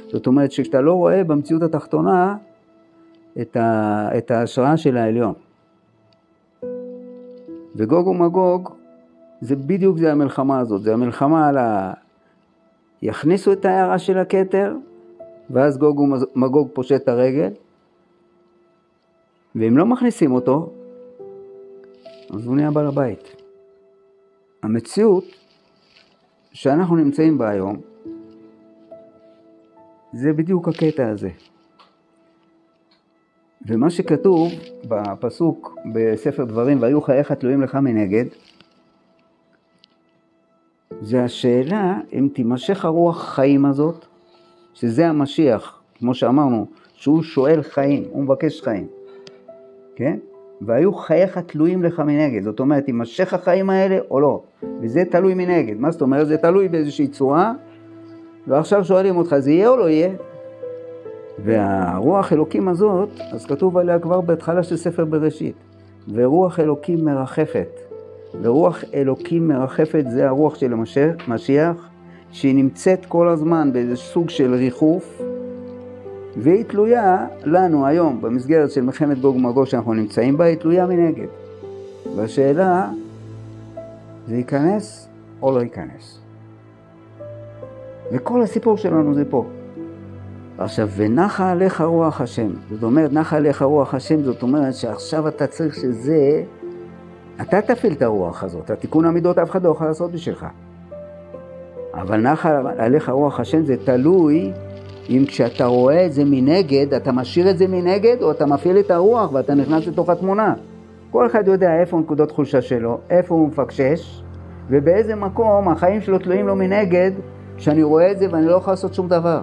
זאת אומרת שכשאתה לא רואה במציאות התחתונה את ההשראה של העליון. וגוג ומגוג, זה בדיוק זה המלחמה הזאת, זה המלחמה על יכניסו את ההערה של הכתר, ואז גוג ומגוג פושט את הרגל, ואם לא מכניסים אותו, אז הוא נהיה בעל הבית. המציאות שאנחנו נמצאים בה היום, זה בדיוק הקטע הזה. ומה שכתוב בפסוק בספר דברים, והיו חייך תלויים לך מנגד, זה השאלה אם תימשך הרוח חיים הזאת, שזה המשיח, כמו שאמרנו, שהוא שואל חיים, הוא מבקש חיים. כן? והיו חייך תלויים לך מנגד, זאת אומרת, תימשך החיים האלה או לא, וזה תלוי מנגד. מה זאת אומרת? זה תלוי באיזושהי צורה, ועכשיו שואלים אותך, זה יהיה או לא יהיה? והרוח אלוקים הזאת, אז כתוב עליה כבר בהתחלה של ספר בראשית, ורוח אלוקים מרחפת. ורוח אלוקים מרחפת זה הרוח של המשיח, שהיא נמצאת כל הזמן באיזה סוג של ריחוף, והיא תלויה לנו היום במסגרת של מלחמת גוג ומגוג שאנחנו נמצאים בה, היא תלויה מנגד. והשאלה, זה ייכנס או לא ייכנס? וכל הסיפור שלנו זה פה. עכשיו, ונחה עליך רוח השם. זאת אומרת, נחה עליך רוח השם, זאת אומרת שעכשיו אתה צריך שזה, אתה תפעיל את הרוח הזאת. התיקון המידות אף אחד לא יכול לעשות בשבילך. אבל נחה עליך רוח השם זה תלוי אם כשאתה רואה את זה מנגד, אתה משאיר את זה מנגד, או אתה מפעיל את הרוח ואתה נכנס לתוך התמונה. כל אחד יודע איפה נקודות חולשה שלו, איפה הוא מפקשש, ובאיזה מקום החיים שלו תלויים לו מנגד, שאני רואה את זה ואני לא יכול לעשות שום דבר.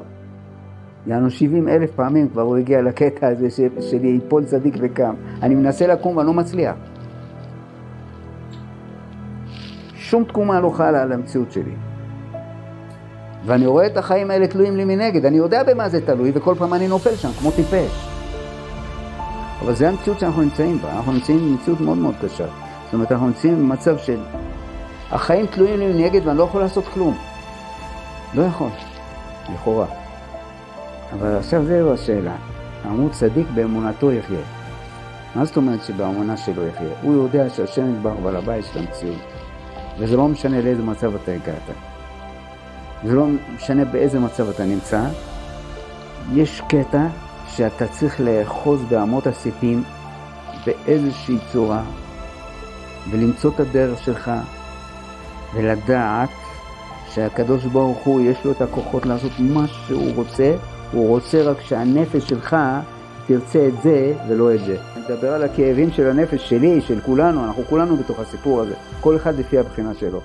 יענו 70,000 פעמים כבר הוא הגיע לקטע הזה שלי ייפול צדיק וקם. אני מנסה לקום ואני לא מצליח. שום תקומה לא חלה על המציאות שלי. ואני רואה את החיים האלה תלויים לי מנגד. אני יודע במה זה תלוי וכל פעם אני נופל שם כמו טיפש. אבל זה המציאות שאנחנו נמצאים בה. אנחנו נמצאים במציאות מאוד מאוד קשה. זאת אומרת, אנחנו נמצאים במצב של החיים תלויים לי מנגד ואני לא יכול לעשות כלום. לא יכול. לכאורה. אבל עכשיו זהו השאלה. אמרו צדיק באמונתו יחיה. מה זאת אומרת שבאמונה שלו יחיה? הוא יודע שהשם יתברך בעל הבית של המציאות. וזה לא משנה לאיזה מצב אתה הגעת. זה לא משנה באיזה מצב אתה נמצא. יש קטע שאתה צריך לאחוז באמות הסיפים באיזושהי צורה ולמצוא את הדרך שלך ולדעת שהקדוש ברוך הוא יש לו את הכוחות לעשות מה שהוא רוצה. הוא רוצה רק שהנפש שלך תרצה את זה ולא את זה. אני מדבר על הכאבים של הנפש שלי, של כולנו, אנחנו כולנו בתוך הסיפור הזה. כל אחד לפי הבחינה שלו.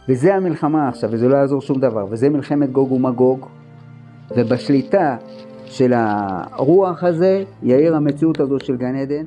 וזה המלחמה עכשיו, וזה לא יעזור שום דבר. וזה מלחמת גוג ומגוג. ובשליטה של הרוח הזה, יאיר המציאות הזו של גן עדן.